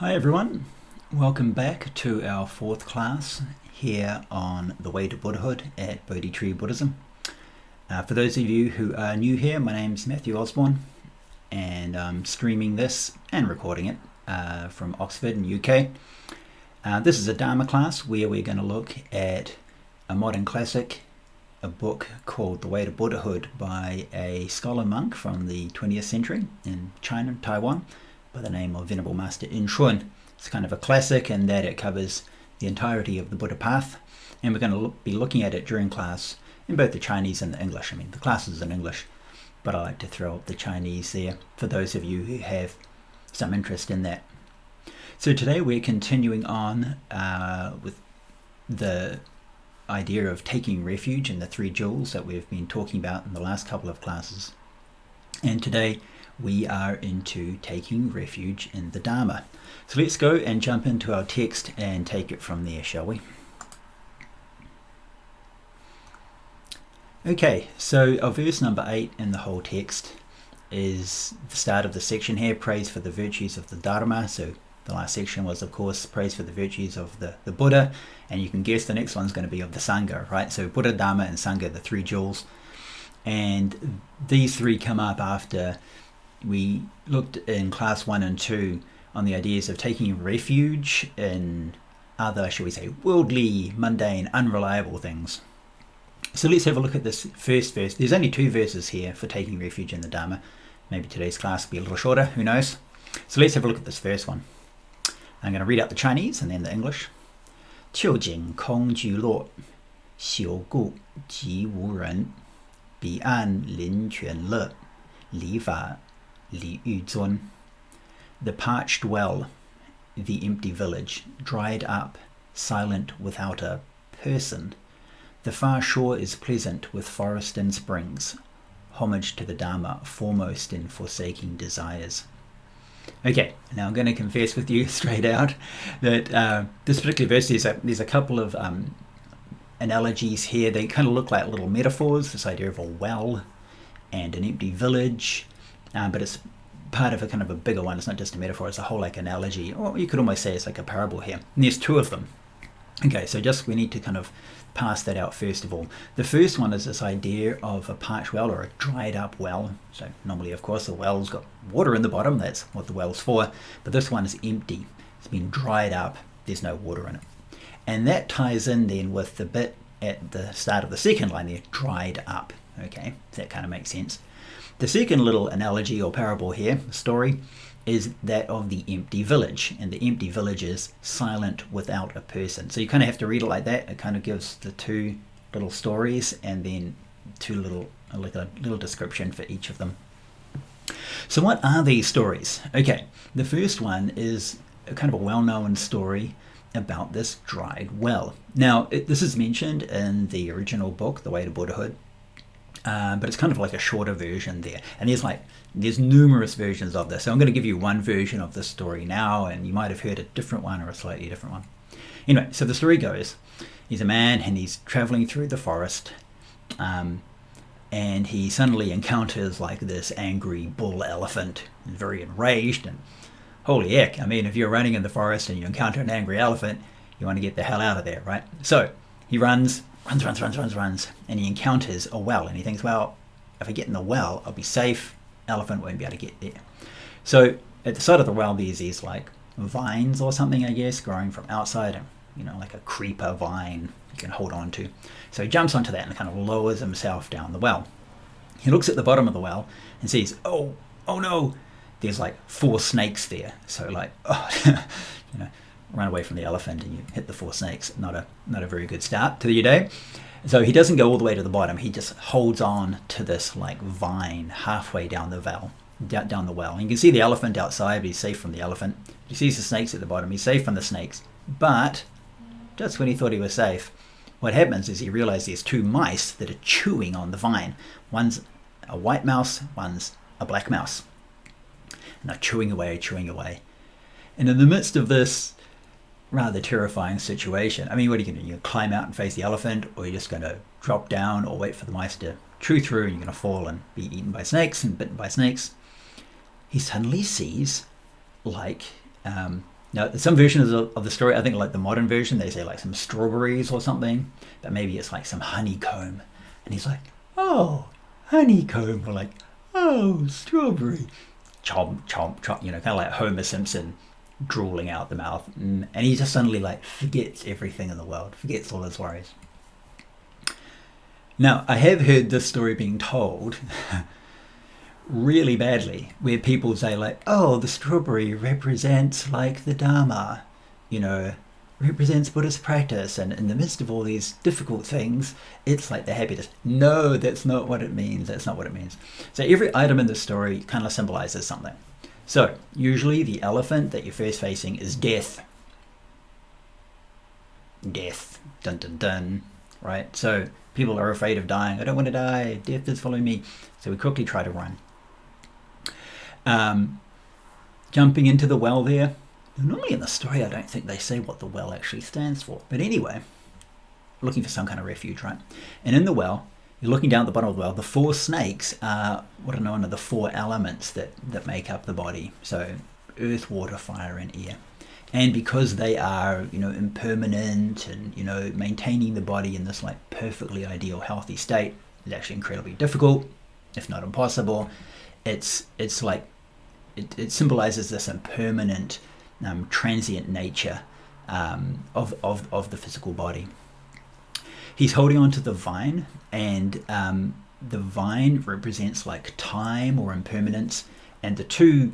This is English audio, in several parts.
Hi everyone, welcome back to our fourth class here on the way to Buddhahood at Bodhi Tree Buddhism. For those of you who are new here, my name's Matthew Osborne and I'm streaming this and recording it from Oxford in UK. This is a Dharma class where we're going to look at a modern classic, a book called The Way to Buddhahood by a scholar monk from the 20th century in China, Taiwan, by the name of Venerable Master Yin Shun. It's kind of a classic in that it covers the entirety of the Buddha path, and we're going to be looking at it during class in both the Chinese and the English. I mean, the class is in English, but I like to throw up the Chinese there for those of you who have some interest in that. So today we're continuing on with the idea of taking refuge in the three jewels that we've been talking about in the last couple of classes. And today we are into taking refuge in the Dharma. So let's go and jump into our text and take it from there, shall we? Okay, so our verse number 8 in the whole text is the start of the section here, praise for the virtues of the Dharma. So the last section was, of course, praise for the virtues of the Buddha, and you can guess the next one's going to be of the Sangha, right? So Buddha, Dharma, and Sangha, the three jewels. And these three come up after we looked in class 1 and 2 on the ideas of taking refuge in other, shall we say, worldly, mundane, unreliable things. So let's have a look at this first verse. There's only 2 verses here for taking refuge in the Dharma. Maybe today's class will be a little shorter, who knows? So let's have a look at this first one. I'm going to read out the Chinese and then the English. 究竟空聚落，朽故即无人，彼岸林泉乐，理法 Li Yu Zun. The parched well, the empty village, dried up, silent without a person. The far shore is pleasant with forest and springs. Homage to the Dharma, foremost in forsaking desires. Okay, now I'm going to confess with you straight out that this particular verse, there's a couple of analogies here. They kind of look like little metaphors, this idea of a well and an empty village. But it's part of a kind of a bigger one. It's not just a metaphor, it's a whole like analogy, or you could almost say it's like a parable here. And there's 2 of them. Okay, so just we need to kind of pass that out first of all. The first one is this idea of a parched well or a dried up well. So normally, of course, the well's got water in the bottom, that's what the well's for, but this one is empty. It's been dried up, there's no water in it. And that ties in then with the bit at the start of the second line there, dried up. Okay, that kind of makes sense. The second little analogy or parable here, story, is that of the empty village. And the empty village is silent without a person. So you kind of have to read it like that. It kind of gives the 2 little stories and then 2 little, like a little description for each of them. So what are these stories? Okay, the first one is a kind of a well-known story about this dried well. Now, this is mentioned in the original book, The Way to Buddhahood. But it's kind of like a shorter version there. And there's numerous versions of this. So I'm going to give you one version of this story now, and you might have heard a different one or a slightly different one. Anyway, so the story goes, he's a man and he's traveling through the forest, and he suddenly encounters like this angry bull elephant, very enraged, and holy heck, I mean, if you're running in the forest and you encounter an angry elephant, you want to get the hell out of there, right? So he runs, and he encounters a well, and he thinks, well, if I get in the well, I'll be safe, elephant won't be able to get there. So at the side of the well, there's these like vines or something, I guess, growing from outside, and like a creeper vine you can hold on to. So he jumps onto that and kind of lowers himself down the well. He looks at the bottom of the well and sees, oh no, there's like 4 snakes there. So like, run away from the elephant and you hit the 4 snakes. Not a very good start to your day. So he doesn't go all the way to the bottom. He just holds on to this like vine halfway down the well. And you can see the elephant outside, but he's safe from the elephant. He sees the snakes at the bottom. He's safe from the snakes. But just when he thought he was safe, what happens is he realizes there's 2 mice that are chewing on the vine. One's a white mouse, one's a black mouse. And they're chewing away. And in the midst of this rather terrifying situation, I mean, what are you going to do? You climb out and face the elephant, or you're just going to drop down or wait for the mice to chew through and you're going to fall and be eaten by snakes and bitten by snakes? He suddenly sees like Now, some versions of the story, I think like the modern version, they say like some strawberries or something, but maybe it's like some honeycomb. And he's like, oh, honeycomb, or like, oh, strawberry. Chomp, chomp, chomp, kind of like Homer Simpson drooling out the mouth. And he just suddenly like forgets everything in the world, forgets all his worries. Now, I have heard this story being told really badly, where people say like, oh, the strawberry represents like the Dharma, represents Buddhist practice, and in the midst of all these difficult things, it's like the happiness. No, that's not what it means. That's not what it means. So every item in the story kind of symbolizes something. So usually the elephant that you're first facing is death. Death. Dun dun dun. Right? So people are afraid of dying. I don't want to die. Death is following me. So we quickly try to run. Jumping into the well there. Normally in the story, I don't think they say what the well actually stands for. But anyway, looking for some kind of refuge, right? And in the well, you're looking down at the bottom of the well. The 4 snakes are what are known as the 4 elements that make up the body. So earth, water, fire, and air. And because they are, impermanent and, maintaining the body in this like perfectly ideal, healthy state is actually incredibly difficult, if not impossible. It's like, it symbolizes this impermanent, transient nature of the physical body. He's holding on to the vine, and the vine represents like time or impermanence, and the two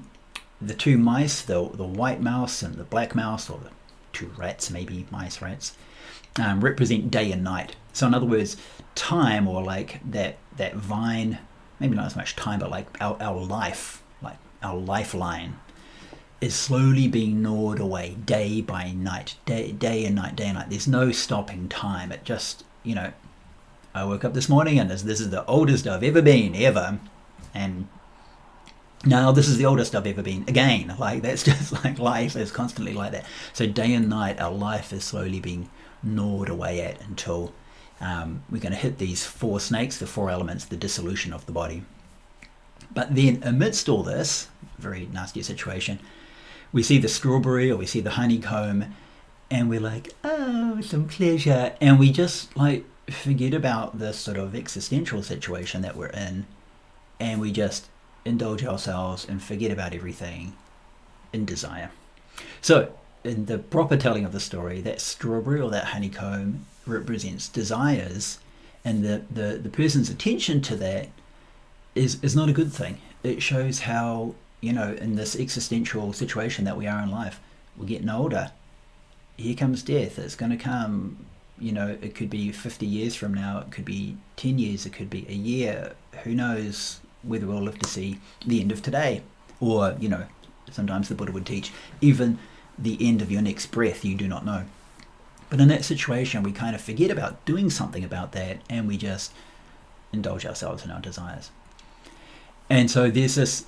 mice, the white mouse and the black mouse, or the 2 rats, maybe mice, rats, represent day and night. So in other words, time, or like that vine, maybe not as much time, but like our life, like our lifeline, is slowly being gnawed away day by night, day and night, day and night. There's no stopping time. It just, I woke up this morning and this is the oldest I've ever been, ever. And now this is the oldest I've ever been again. Like, that's just like life is constantly like that. So day and night, our life is slowly being gnawed away at until we're going to hit these 4 snakes, the 4 elements, the dissolution of the body. But then amidst all this very nasty situation, we see the strawberry or we see the honeycomb, and we're like, oh, some pleasure. And we just like forget about this sort of existential situation that we're in, and we just indulge ourselves and forget about everything in desire. So in the proper telling of the story, that strawberry or that honeycomb represents desires, and the person's attention to that is not a good thing. It shows how, in this existential situation that we are in life, we're getting older. Here comes death. It's going to come, it could be 50 years from now, it could be 10 years, it could be a year. Who knows whether we'll live to see the end of today, or sometimes the Buddha would teach even the end of your next breath, you do not know. But in that situation, we kind of forget about doing something about that, and we just indulge ourselves in our desires. And so there's this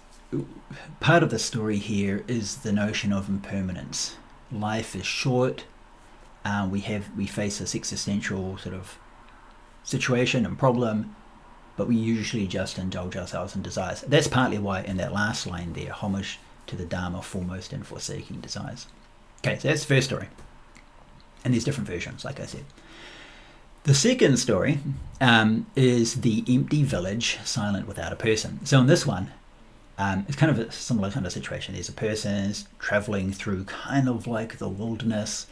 part of the story here is the notion of impermanence. Life is short. We face this existential sort of situation and problem, but we usually just indulge ourselves in desires. That's partly why in that last line there, homage to the Dharma, foremost in forsaking desires. Okay, so that's the first story. And there's different versions, like I said. The second story is the empty village, silent without a person. So in this one, it's kind of a similar kind of situation. There's a person traveling through kind of like the wilderness,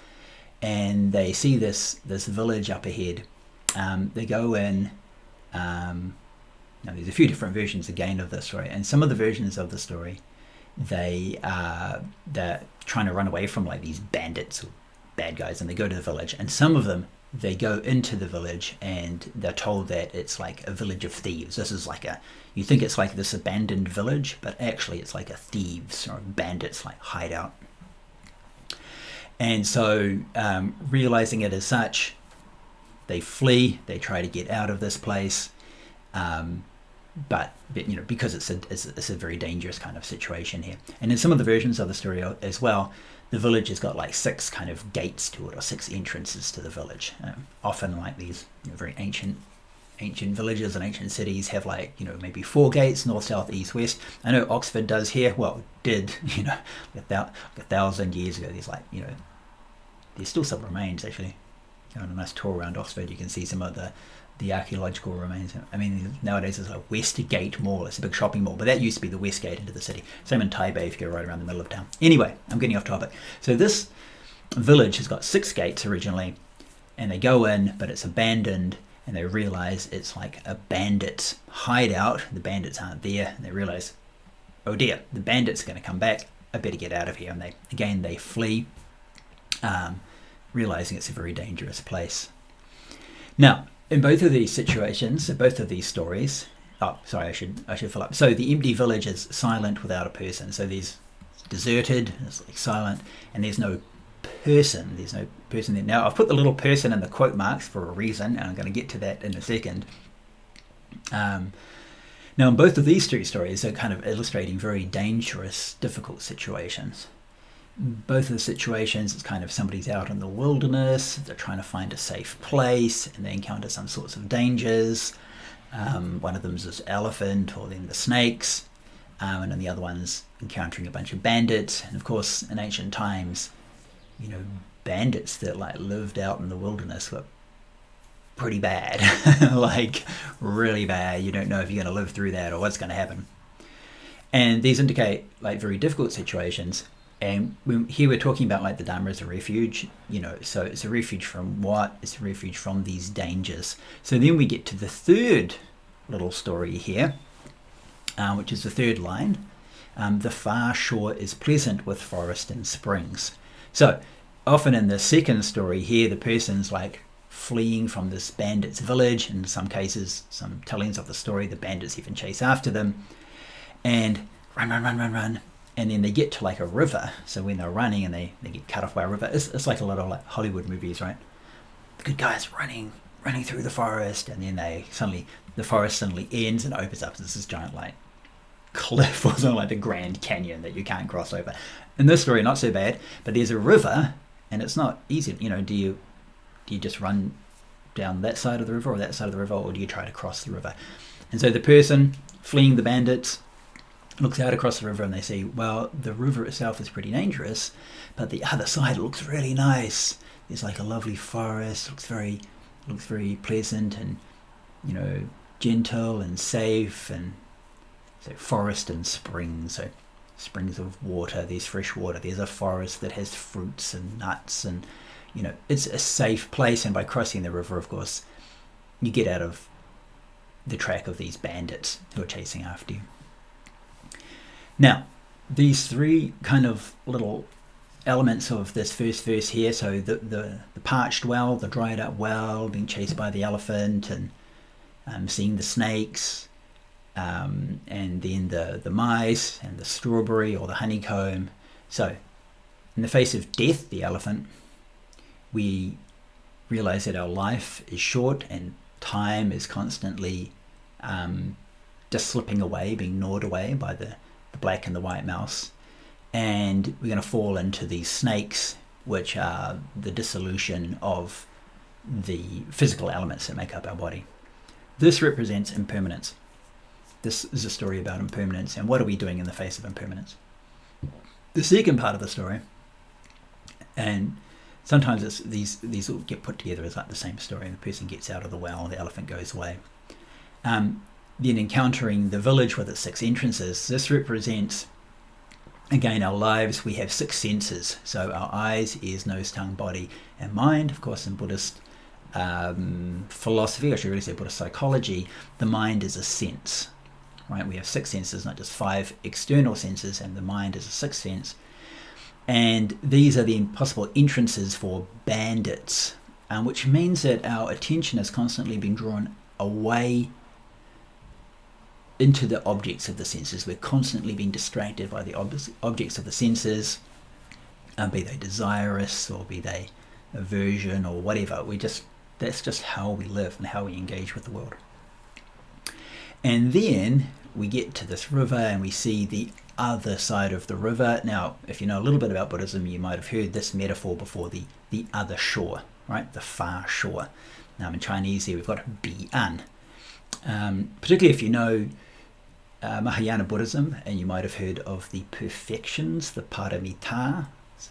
and they see this village up ahead. They go in. Now there's a few different versions again of this story, and some of the versions of the story, they're trying to run away from like these bandits or bad guys, and they go to the village, and some of them, they go into the village and they're told that it's like a village of thieves. This is like you think it's like this abandoned village, but actually it's like a thieves or bandits like hideout. And so realizing it as such, they flee, they try to get out of this place. But because it's a very dangerous kind of situation here. And in some of the versions of the story as well, the village has got like 6 kind of gates to it, or 6 entrances to the village. Often like these very ancient ancient villages and ancient cities have like, maybe 4 gates, north, south, east, west. I know Oxford does here, well, did, about 1,000 years ago. There's like, there's still some remains actually. On a nice tour around Oxford, you can see some of the archaeological remains. I mean, nowadays there's a Westgate Mall. It's a big shopping mall, but that used to be the west gate into the city. Same in Taipei if you go right around the middle of town. Anyway, I'm getting off topic. So this village has got 6 gates originally, and they go in, but it's abandoned, and they realize it's like a bandit's hideout. The bandits aren't there, and they realize, oh dear, the bandits are going to come back. I better get out of here. And they flee, realizing it's a very dangerous place. Now, in both of these situations, both of these stories, I should fill up. So the empty village is silent without a person. So there's deserted, it's like silent, and there's no person. There's no person there. Now, I've put the little person in the quote marks for a reason, and I'm going to get to that in a second. Now, in both of these 3 stories, they're kind of illustrating very dangerous, difficult situations. Both of the situations, it's kind of somebody's out in the wilderness, they're trying to find a safe place, and they encounter some sorts of dangers. One of them is this elephant, or then the snakes, and then the other one's encountering a bunch of bandits. And of course, in ancient times, bandits that like lived out in the wilderness were pretty bad, like really bad. You don't know if you're going to live through that or what's going to happen. And these indicate like very difficult situations. And here we're talking about like the Dharma as a refuge, so it's a refuge from what? It's a refuge from these dangers. So then we get to the 3rd little story here, which is the 3rd line. The far shore is pleasant with forest and springs. So often in the 2nd story here, the person's like fleeing from this bandit's village. In some cases, some tellings of the story, the bandits even chase after them and run. And then they get to like a river. So when they're running and they get cut off by a river, it's like a lot of like Hollywood movies, right? The good guys running through the forest, and then the forest suddenly ends and opens up. There's this giant like cliff or something like the Grand Canyon that you can't cross over. In this story, not so bad, but there's a river, and it's not easy. Do you just run down that side of the river or that side of the river, or do you try to cross the river? And so the person fleeing the bandits looks out across the river, and they see, well, the river itself is pretty dangerous, but the other side looks really nice. There's like a lovely forest, looks very pleasant and gentle and safe, and so forest and springs. So springs of water, there's fresh water, there's a forest that has fruits and nuts, and it's a safe place. And by crossing the river, of course, you get out of the track of these bandits who are chasing after you. Now, these 3 kind of little elements of this first verse here, so the parched well, the dried up well, being chased by the elephant, and seeing the snakes, and then the mice and the strawberry or the honeycomb. So in the face of death, the elephant, we realize that our life is short and time is constantly just slipping away, being gnawed away by the black and the white mouse, and we're going to fall into these snakes, which are the dissolution of the physical elements that make up our body. This represents impermanence. This is a story about impermanence, and what are we doing in the face of impermanence? The second part of the story, and sometimes it's these all get put together as like the same story. The person gets out of the well, the elephant goes away. Then encountering the village with its 6 entrances. This represents, again, our lives. We have 6 senses. So our eyes, ears, nose, tongue, body, and mind. Of course, in Buddhist philosophy, I should really say Buddhist psychology, the mind is a sense, right? We have 6 senses, not just 5 external senses, and the mind is a 6th sense. And these are the possible entrances for bandits, which means that our attention is constantly being drawn away into the objects of the senses. We're constantly being distracted by the objects of the senses, be they desirous or be they aversion or whatever. That's just how we live and how we engage with the world. And then we get to this river and we see the other side of the river. Now, if you know a little bit about Buddhism, you might have heard this metaphor before, the other shore, right? The far shore. Now in Chinese here we've got Bi'an. Particularly if you know Mahāyāna Buddhism, and you might have heard of the perfections, the paramita.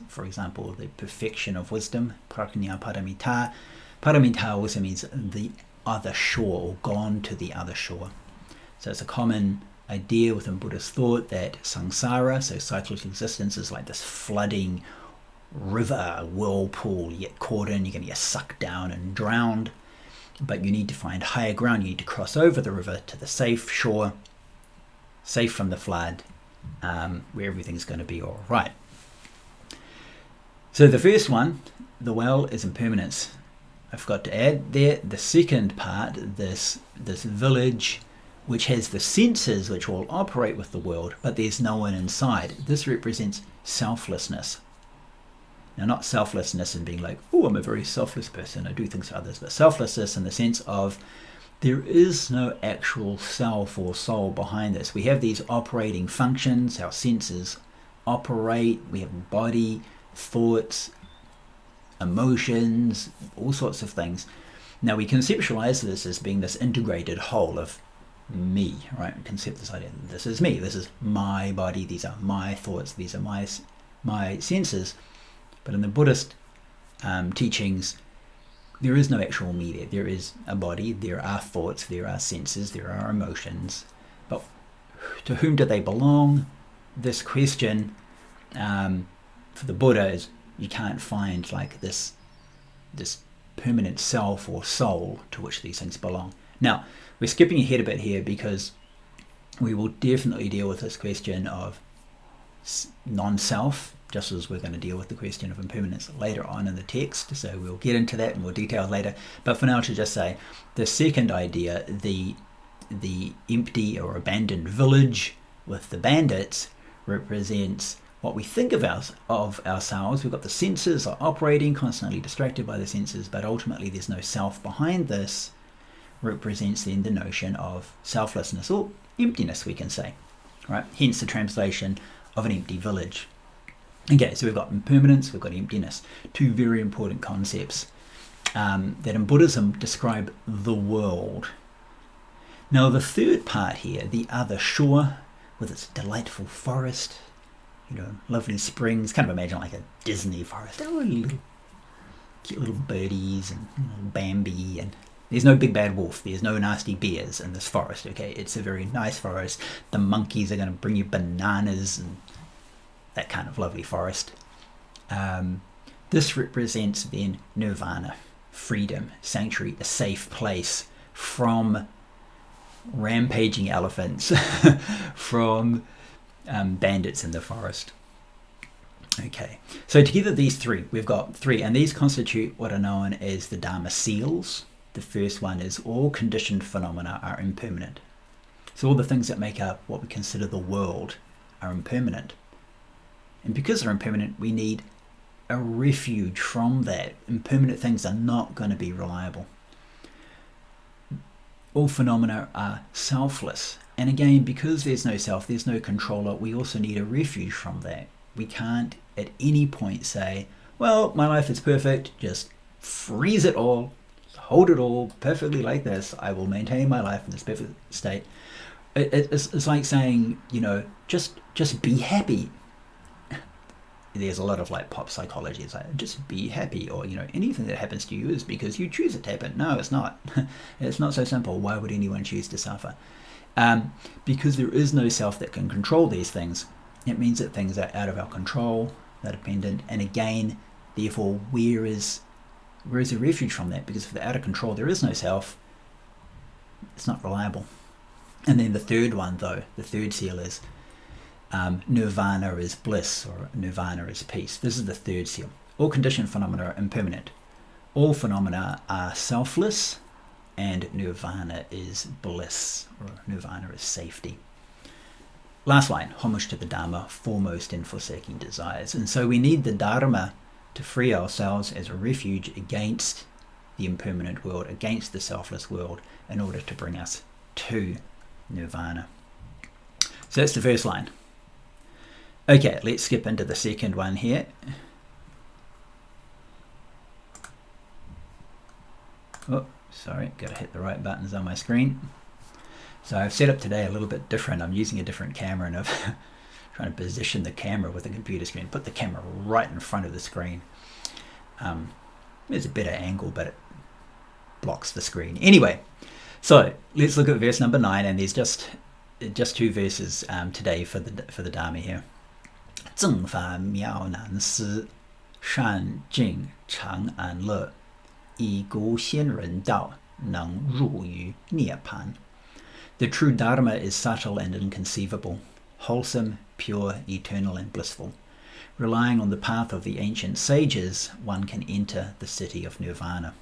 For example, the perfection of wisdom, prajñā paramita. Paramita also means the other shore, or gone to the other shore. So it's a common idea within Buddhist thought that samsara, so cyclic existence, is like this flooding river, whirlpool. You get caught in, you're going to get sucked down and drowned. But you need to find higher ground. You need to cross over the river to the safe shore, safe from the flood, where everything's going to be all right. So the first one, the well, is impermanence. I forgot to add there the second part, this village which has the senses which all operate with the world, but there's no one inside. This represents selflessness. Now, not selflessness in being like, oh, I'm a very selfless person, I do things for others, but selflessness in the sense of there is no actual self or soul behind this. We have these operating functions, our senses operate, we have body, thoughts, emotions, all sorts of things. Now we conceptualize this as being this integrated whole of me, right? We concept this idea, this is me, this is my body, these are my thoughts, these are my senses. But in the Buddhist teachings, there is no actual me there. There is a body, there are thoughts, there are senses, there are emotions. But to whom do they belong? This question for the Buddha is, you can't find like this permanent self or soul to which these things belong. Now, we're skipping ahead a bit here because we will definitely deal with this question of non-self, just as we're going to deal with the question of impermanence later on in the text. So we'll get into that in more detail later. But for now, to just say, the second idea, the empty or abandoned village with the bandits, represents what we think of ourselves. We've got the senses are operating, constantly distracted by the senses, but ultimately there's no self behind this. Represents then the notion of selflessness, or emptiness, we can say, right? Hence the translation of an empty village. Okay, so we've got impermanence, we've got emptiness, two very important concepts that in Buddhism describe the world. Now the third part here, the other shore, with its delightful forest, lovely springs, kind of imagine like a Disney forest, cute little birdies and little Bambi, and there's no big bad wolf, there's no nasty bears in this forest, okay? It's a very nice forest. The monkeys are going to bring you bananas and that kind of lovely forest. This represents then nirvana, freedom, sanctuary, a safe place from rampaging elephants, from bandits in the forest. Okay, so together these three, we've got three, and these constitute what are known as the Dharma seals. The first one is all conditioned phenomena are impermanent. So all the things that make up what we consider the world are impermanent. And because they're impermanent, we need a refuge from that. Impermanent things are not going to be reliable. All phenomena are selfless. And again, because there's no self, there's no controller, we also need a refuge from that. We can't at any point say, well, my life is perfect, just freeze it all, hold it all perfectly like this, I will maintain my life in this perfect state. It's like saying, just be happy. There's a lot of like pop psychology. It's like, just be happy, or anything that happens to you is because you choose it to happen. No, it's not. It's not so simple. Why would anyone choose to suffer? Because there is no self that can control these things. It means that things are out of our control, they're dependent, and again, therefore, where is a refuge from that? Because if they're out of control, there is no self. It's not reliable. And then the third one, though, the third seal is nirvana is bliss, or nirvana is peace. This is the third seal. All conditioned phenomena are impermanent. All phenomena are selfless, and nirvana is bliss, or nirvana is safety. Last line, homage to the Dharma, foremost in forsaking desires. And so we need the Dharma to free ourselves as a refuge against the impermanent world, against the selfless world, in order to bring us to nirvana. So that's the first line. Okay, let's skip into the second one here. Oh, sorry, got to hit the right buttons on my screen. So I've set up today a little bit different. I'm using a different camera, and I've trying to position the camera with the computer screen, put the camera right in front of the screen. There's a better angle, but it blocks the screen. Anyway, so let's look at verse number 9, and there's just 2 verses today for the Dharma here. 正法妙难思，善尽常安乐，以故仙人道，能入于涅槃。The true Dharma is subtle and inconceivable, wholesome, pure, eternal, and blissful. Relying on the path of the ancient sages, one can enter the city of nirvana.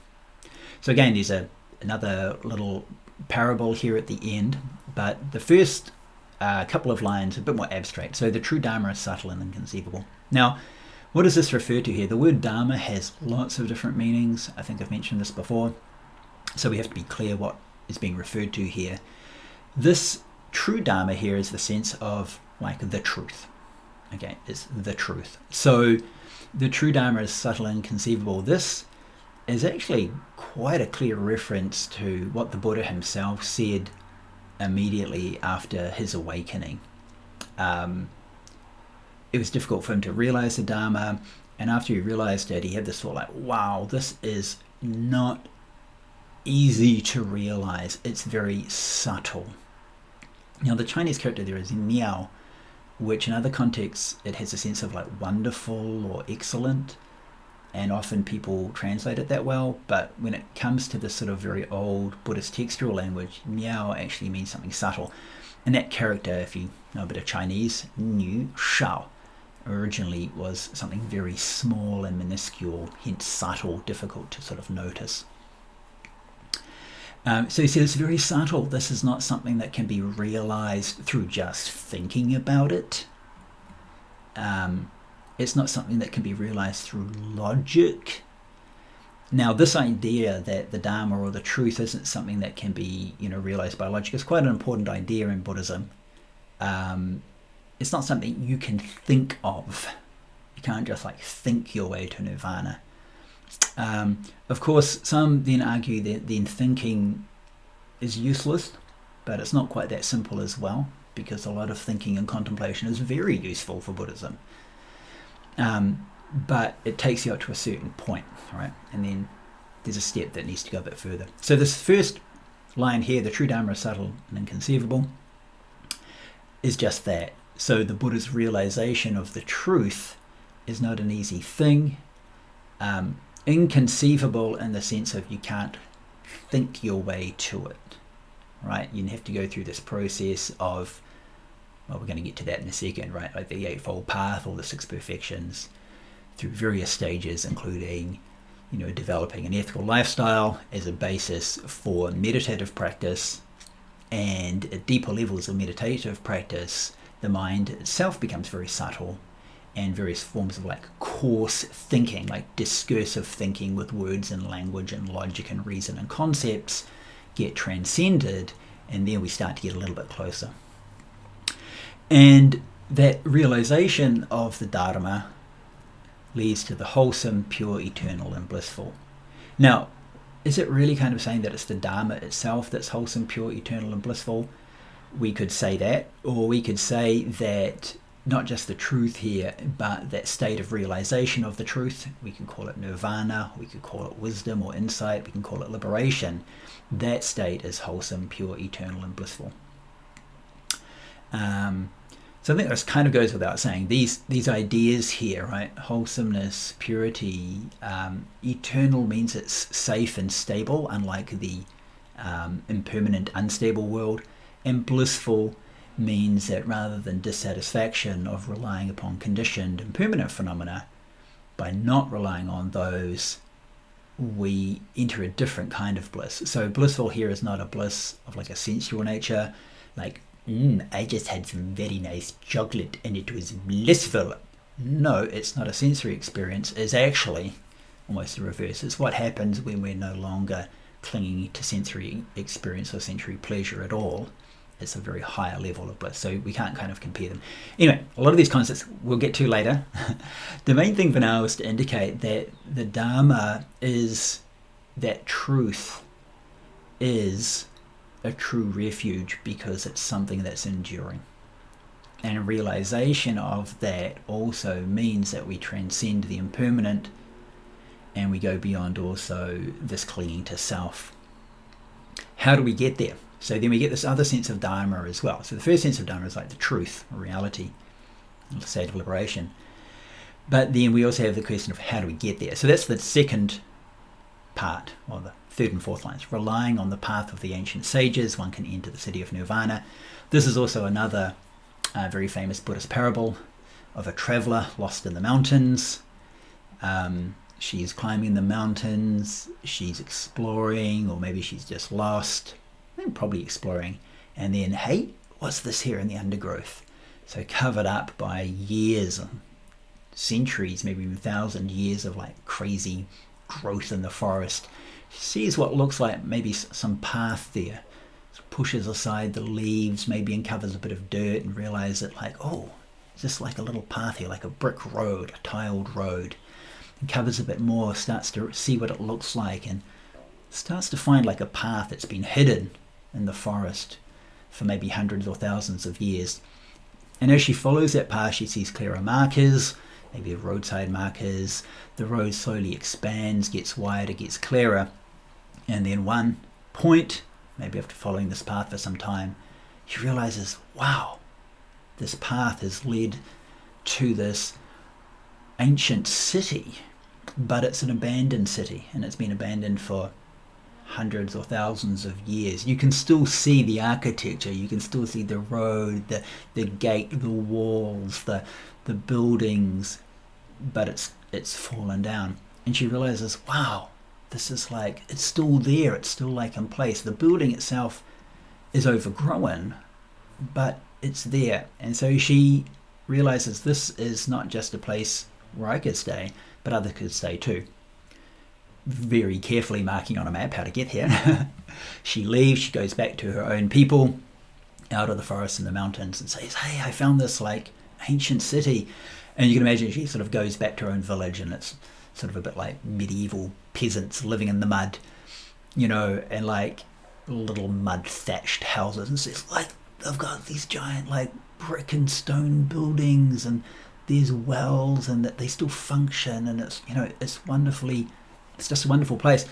So again, there's another little parable here at the end, but the first couple of lines are a bit more abstract. So the true Dharma is subtle and inconceivable. Now, what does this refer to here? The word Dharma has lots of different meanings. I think I've mentioned this before. So we have to be clear what is being referred to here. This true Dharma here is the sense of like the truth. Okay, it's the truth. So the true Dharma is subtle and inconceivable. This is actually quite a clear reference to what the Buddha himself said immediately after his awakening. It was difficult for him to realize the Dharma, and after he realized it, he had this thought like, wow, this is not easy to realize. It's very subtle. Now, the Chinese character there is miao, which in other contexts, it has a sense of like wonderful or excellent, and often people translate it that well, but when it comes to this sort of very old Buddhist textual language, miao actually means something subtle. And that character, if you know a bit of Chinese, nu shao, originally was something very small and minuscule, hence subtle, difficult to sort of notice. So he says it's very subtle. This is not something that can be realized through just thinking about it. It's not something that can be realized through logic. Now, this idea that the Dharma or the truth isn't something that can be, realized by logic is quite an important idea in Buddhism. It's not something you can think of. You can't just like think your way to nirvana. Of course, some then argue that then thinking is useless, but it's not quite that simple as well, because a lot of thinking and contemplation is very useful for Buddhism. But it takes you up to a certain point, right? And then there's a step that needs to go a bit further. So this first line here, the true Dharma is subtle and inconceivable, is just that. So the Buddha's realization of the truth is not an easy thing. Inconceivable in the sense of you can't think your way to it, right? You have to go through this process of, well, we're going to get to that in a second, right? Like the Eightfold Path or the Six Perfections, through various stages, including, developing an ethical lifestyle as a basis for meditative practice, and at deeper levels of meditative practice, the mind itself becomes very subtle, and various forms of like coarse thinking, like discursive thinking with words and language and logic and reason and concepts get transcended, and then we start to get a little bit closer. And that realization of the Dharma leads to the wholesome, pure, eternal, and blissful. Now, is it really kind of saying that it's the Dharma itself that's wholesome, pure, eternal, and blissful? We could say that, or we could say that not just the truth here, but that state of realization of the truth. We can call it nirvana, we could call it wisdom or insight, we can call it liberation. That state is wholesome, pure, eternal, and blissful. So I think this kind of goes without saying. These ideas here, right? Wholesomeness, purity, eternal means it's safe and stable, unlike the impermanent, unstable world. And blissful means that rather than dissatisfaction of relying upon conditioned, impermanent phenomena, by not relying on those, we enter a different kind of bliss. So blissful here is not a bliss of like a sensual nature, like, I just had some very nice chocolate and it was blissful. No, it's not a sensory experience. It's actually almost the reverse. It's what happens when we're no longer clinging to sensory experience or sensory pleasure at all. It's a very higher level of bliss. So we can't kind of compare them. Anyway, a lot of these concepts we'll get to later. The main thing for now is to indicate that the Dharma is that truth is a true refuge because it's something that's enduring. And realization of that also means that we transcend the impermanent and we go beyond also this clinging to self. How do we get there? So then we get this other sense of Dharma as well. So the first sense of Dharma is like the truth, reality, the state of liberation. But then we also have the question of how do we get there? So that's the second part, or the third and fourth lines. Relying on the path of the ancient sages, one can enter the city of nirvana. This is also another very famous Buddhist parable of a traveller lost in the mountains. She's climbing the mountains, she's exploring, or maybe she's just lost, probably exploring. And then, hey, what's this here in the undergrowth? So covered up by years, centuries, maybe even 1,000 years of like crazy growth in the forest. She sees what looks like maybe some path there. Pushes aside the leaves, maybe uncovers a bit of dirt and realizes that like, oh, it's just like a little path here, like a brick road, a tiled road. And covers a bit more, starts to see what it looks like and starts to find like a path that's been hidden in the forest for maybe hundreds or thousands of years. And as she follows that path, she sees clearer markers, maybe roadside markers. The road slowly expands, gets wider, gets clearer. And then one point, maybe after following this path for some time, she realizes, wow, this path has led to this ancient city, but it's an abandoned city, and it's been abandoned for hundreds or thousands of years. You can still see the architecture, you can still see the road, the gate, the walls, the buildings, but it's fallen down. And she realizes, wow, this is like, it's still there, it's still like in place. The building itself is overgrown, but it's there. And so she realizes this is not just a place where I could stay, but others could stay too. Very carefully marking on a map how to get here. She leaves, she goes back to her own people out of the forest and the mountains and says, hey, I found this like ancient city. And you can imagine she sort of goes back to her own village, and it's sort of a bit like medieval peasants living in the mud, and like little mud thatched houses. And says, like, they've got these giant like brick and stone buildings, and there's wells, and that they still function, and it's it's just a wonderful place.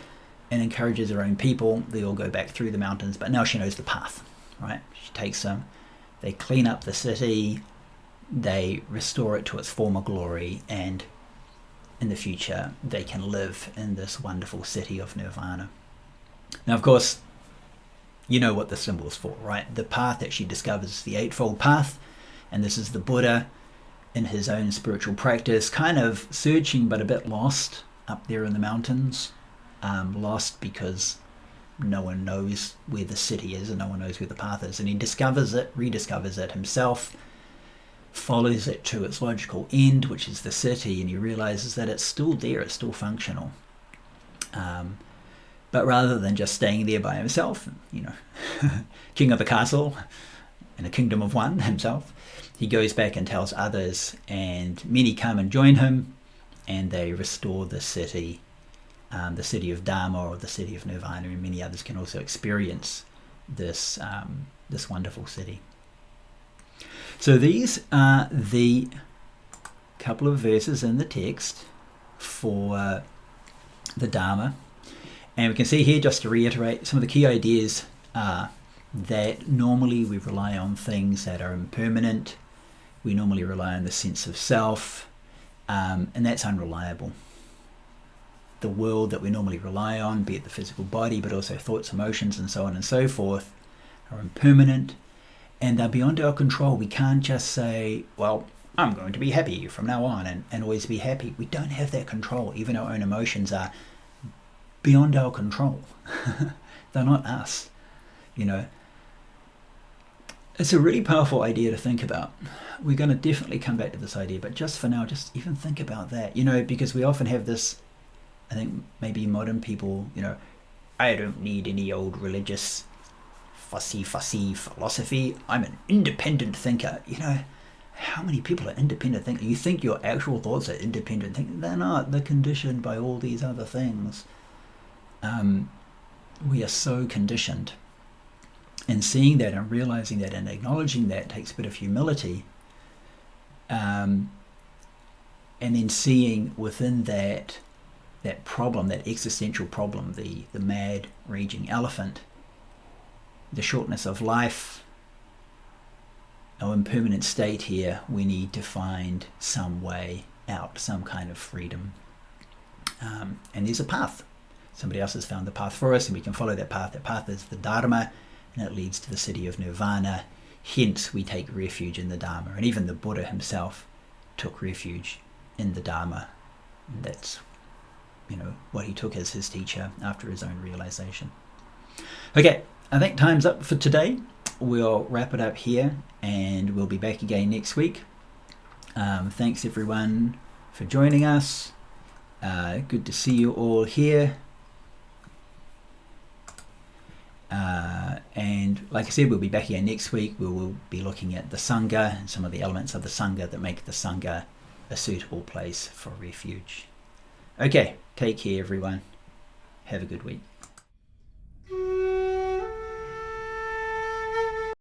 And encourages her own people. They all go back through the mountains, but now she knows the path, right? She takes them, they clean up the city, they restore it to its former glory, and in the future they can live in this wonderful city of nirvana. Now, of course, you know what the symbol's for, right? The path that she discovers is the Eightfold Path, and this is the Buddha in his own spiritual practice, kind of searching but a bit lost up there in the mountains. Lost because no one knows where the city is and no one knows where the path is, and he discovers it, rediscovers it himself, follows it to its logical end, which is the city, and he realizes that it's still there, it's still functional. But rather than just staying there by himself, king of a castle in a kingdom of one himself, he goes back and tells others, and many come and join him, and they restore the city of Dharma, or the city of nirvana, and many others can also experience this wonderful city. So these are the couple of verses in the text for the Dharma. And we can see here, just to reiterate, some of the key ideas are that normally we rely on things that are impermanent. We normally rely on the sense of self, and that's unreliable. The world that we normally rely on, be it the physical body, but also thoughts, emotions, and so on and so forth, are impermanent, and they're beyond our control. We can't just say, well, I'm going to be happy from now on and always be happy. We don't have that control. Even our own emotions are beyond our control. They're not us. It's a really powerful idea to think about. We're going to definitely come back to this idea, but just for now, just even think about that, because we often have this, I think maybe modern people, I don't need any old religious fussy philosophy. I'm an independent thinker. How many people are independent thinkers? You think your actual thoughts are independent thinkers? They're not. They're conditioned by all these other things. We are so conditioned. And seeing that and realizing that and acknowledging that takes a bit of humility. And then seeing within that problem, that existential problem, the mad raging elephant, the shortness of life, our impermanent state here, we need to find some way out, some kind of freedom. And there's a path. Somebody else has found the path for us, and we can follow that path. That path is the Dharma, and it leads to the city of Nirvana. Hence, we take refuge in the Dharma. And even the Buddha himself took refuge in the Dharma. And that's, what he took as his teacher after his own realization. Okay, I think time's up for today. We'll wrap it up here, and we'll be back again next week. Thanks everyone for joining us. Good to see you all here. And like I said, we'll be back again next week. We will be looking at the Sangha and some of the elements of the Sangha that make the Sangha a suitable place for refuge. Okay, take care everyone. Have a good week.